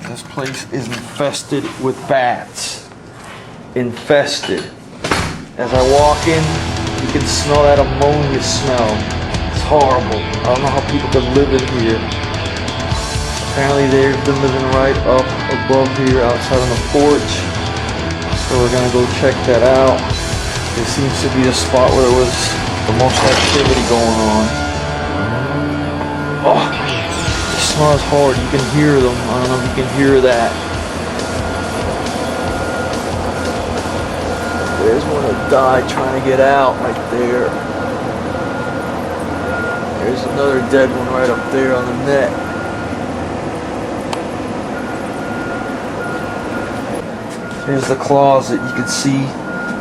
This place is infested with bats. Infested. As I walk in, you can smell that ammonia smell. It's horrible. I don't know how people can live in here. Apparently they've been living right up above here outside on the porch. So we're gonna go check that out. It seems to be the spot where there was the most activity going on. Oh, the smell is hard. You can hear them. I don't know if you can hear that. There's one that died trying to get out right there. There's another dead one right up there on the net. Here's the closet. You can see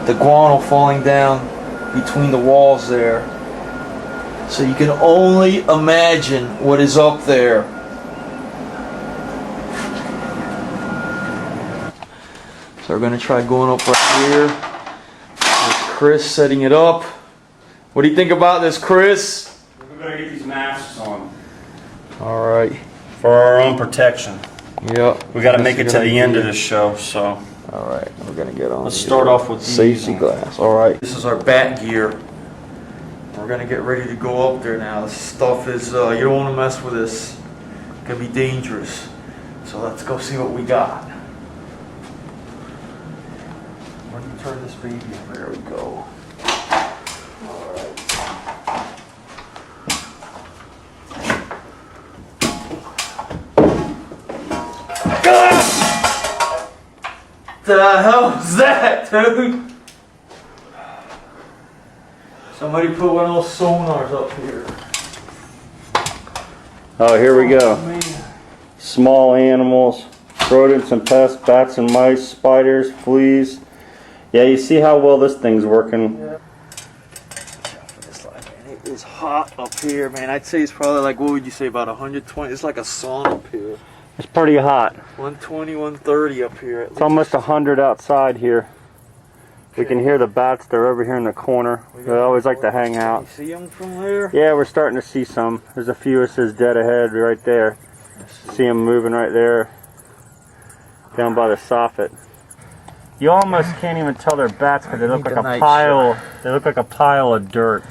the guano falling down between the walls there. So you can only imagine what is up there. So we're gonna try going up right here. There's Chris setting it up. What do you think about this, Chris? We better get these masks on. All right. For our own protection. Yep. We got to make it to the end of this show, so. All right, we're gonna get on. Let's start off with safety glass. All right. This is our bat gear. We're gonna get ready to go up there now. This stuff is, you don't want to mess with this. It can be dangerous. So let's go see what we got. Where do you turn this baby on? There we go. All right. The hell is that, dude? Somebody put one of those sonars up here. Oh, here we go. Man. Small animals, rodents and pests, bats and mice, spiders, fleas. Yeah, you see how well this thing's working. Yeah. It is hot up here, man. I'd say it's probably like, what would you say, about 120? It's like a sauna up here. It's pretty hot. 120, 130 up here. It's almost 100 outside here. We can hear the bats. They're over here in the corner. They always like to hang out. You see them from there? Yeah, we're starting to see some. There's a few that says dead ahead right there. See them moving right there. Down by the soffit. You almost can't even tell they're bats because they look like a pile. They look like a pile of dirt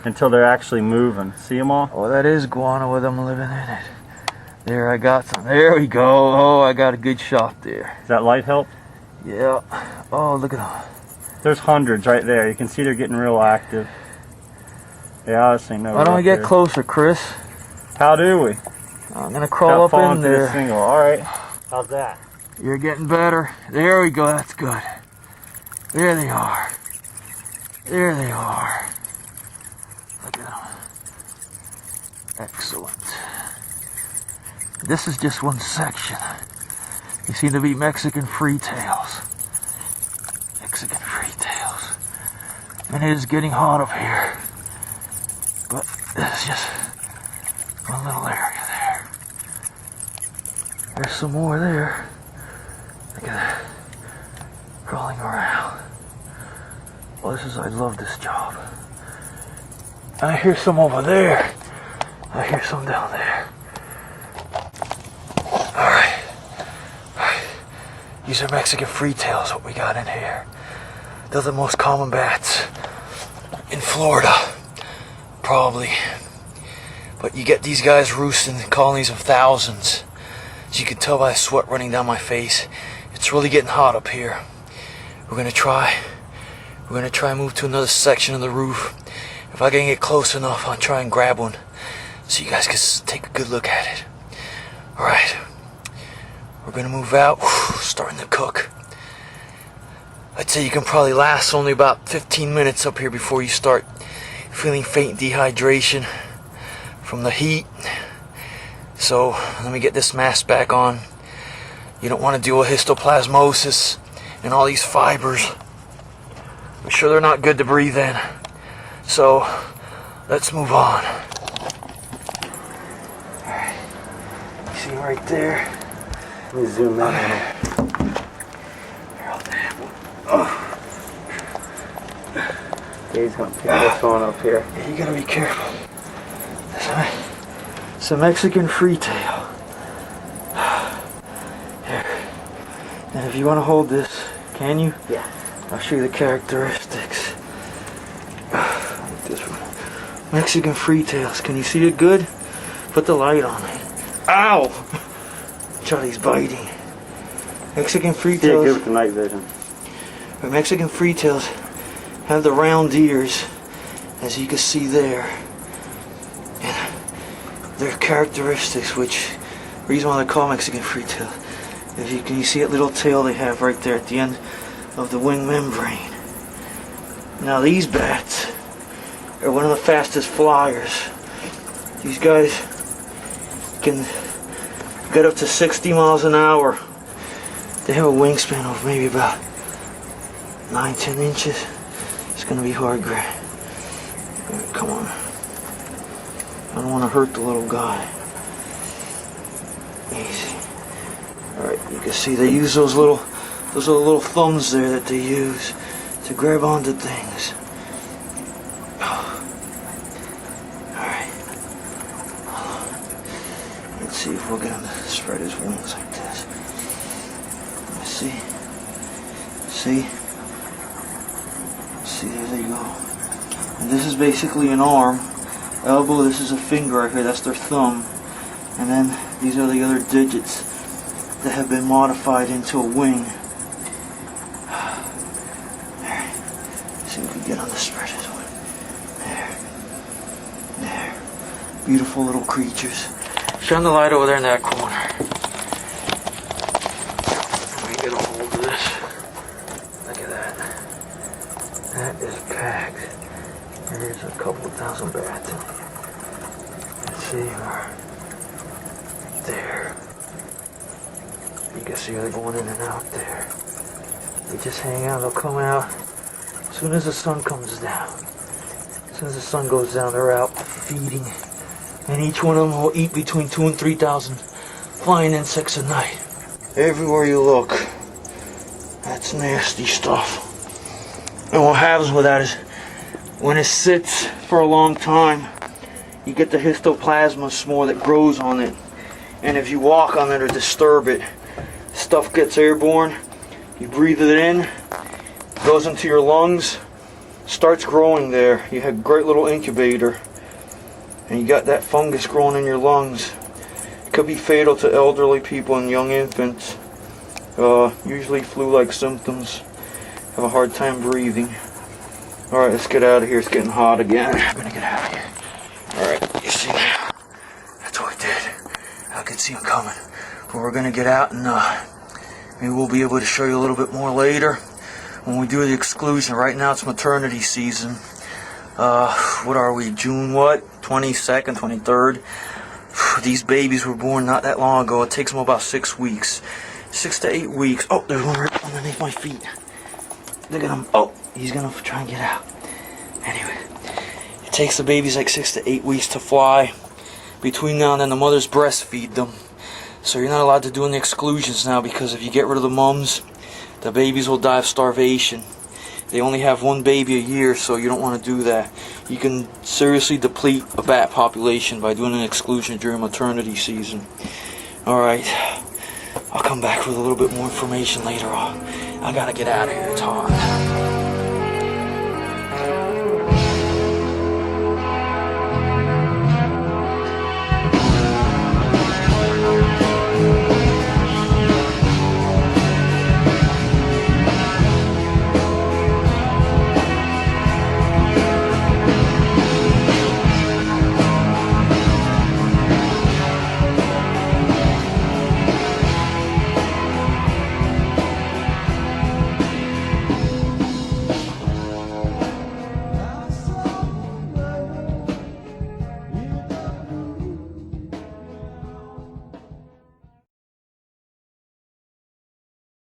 until they're actually moving. See them all? Oh, that is guano with them living in it. There, I got some. There we go. Oh, I got a good shot there. Does that light help? Yeah. Oh, look at them. There's hundreds right there. You can see they're getting real active. They obviously know. Why don't we get closer, Chris? How do we? I'm gonna crawl up in there. Single. All right. How's that? You're getting better. There we go. That's good. There they are. There they are. Look at them. Excellent. This is just one section. You seem to be Mexican freetails. Mexican freetails. And it is getting hot up here. But this is just one little area there. There's some more there. Look at that. Crawling around. Well, I love this job. I hear some over there. I hear some down there. Alright. These are Mexican freetails, what we got in here. They're the most common bats in Florida, probably. But you get these guys roosting in colonies of thousands. As you can tell by the sweat running down my face, it's really getting hot up here. We're gonna try and move to another section of the roof. If I can get close enough, I'll try and grab one so you guys can take a good look at it. Alright. We're gonna move out. Starting to cook. I'd say you can probably last only about 15 minutes up here before you start feeling faint dehydration from the heat. So let me get this mask back on. You don't want to deal with histoplasmosis and all these fibers. I'm sure they're not good to breathe in. So let's move on. Alright. You see right there? Let me zoom in on him. He's gonna pick this one up here. Yeah, you gotta be careful. It's a Mexican freetail. And if you want to hold this, can you? Yeah. I'll show you the characteristics. Like this one. Mexican freetails. Can you see it good? Put the light on it. Ow! Charlie's biting. Mexican See it freetails. good with the night vision. But Mexican freetails have the round ears, as you can see there. And their characteristics, which reason why they call Mexican freetail. If you can see that little tail they have right there at the end of the wing membrane. Now these bats are one of the fastest flyers. These guys can get up to 60 miles an hour. They have a wingspan of maybe about 9-10 inches. It's gonna be hard, Grant. Right, come on. I don't want to hurt the little guy. Easy. Alright, you can see they use those little thumbs there that they use to grab onto things. Alright. Let's see if we'll get him to spread his wings like this. Let's see. See? See, there they go. And this is basically an arm. Elbow, this is a finger right here, that's their thumb. And then these are the other digits that have been modified into a wing. There. See if we can get on the spread his wing. There. There. Beautiful little creatures. Shine the light over there in that corner. Let me get a hold of this. Look at that. That is packed. There's a couple thousand bats in here. Let's see here. There. You can see they're going in and out there. They just hang out, they'll come out as soon as the sun comes down. As soon as the sun goes down, they're out feeding. And each one of them will eat between 2,000 and 3,000 flying insects a night. Everywhere you look, that's nasty stuff. And what happens with that is, when it sits for a long time, you get the histoplasma spore that grows on it. And if you walk on it or disturb it, stuff gets airborne. You breathe it in, goes into your lungs, starts growing there. You have a great little incubator. And you got that fungus growing in your lungs. It could be fatal to elderly people and young infants. Usually flu-like symptoms. Have a hard time breathing. Alright, let's get out of here. It's getting hot again. I'm gonna get out of here. Alright, you see now. That's what we did. I could see him coming. But we're gonna get out and maybe we'll be able to show you a little bit more later when we do the exclusion. Right now it's maternity season. What are we? June what? 22nd, 23rd. These babies were born not that long ago. It takes them about 6 weeks. 6 to 8 weeks. Oh, there's one right underneath my feet. Look at him. Oh, he's gonna try and get out. Anyway, it takes the babies like 6 to 8 weeks to fly. Between now and then, the mothers breastfeed them. So you're not allowed to do any exclusions now, because if you get rid of the mums, the babies will die of starvation. They only have one baby a year, so you don't want to do that. You can seriously deplete a bat population by doing an exclusion during maternity season. Alright, I'll come back with a little bit more information later on. I gotta get out of here, it's hot.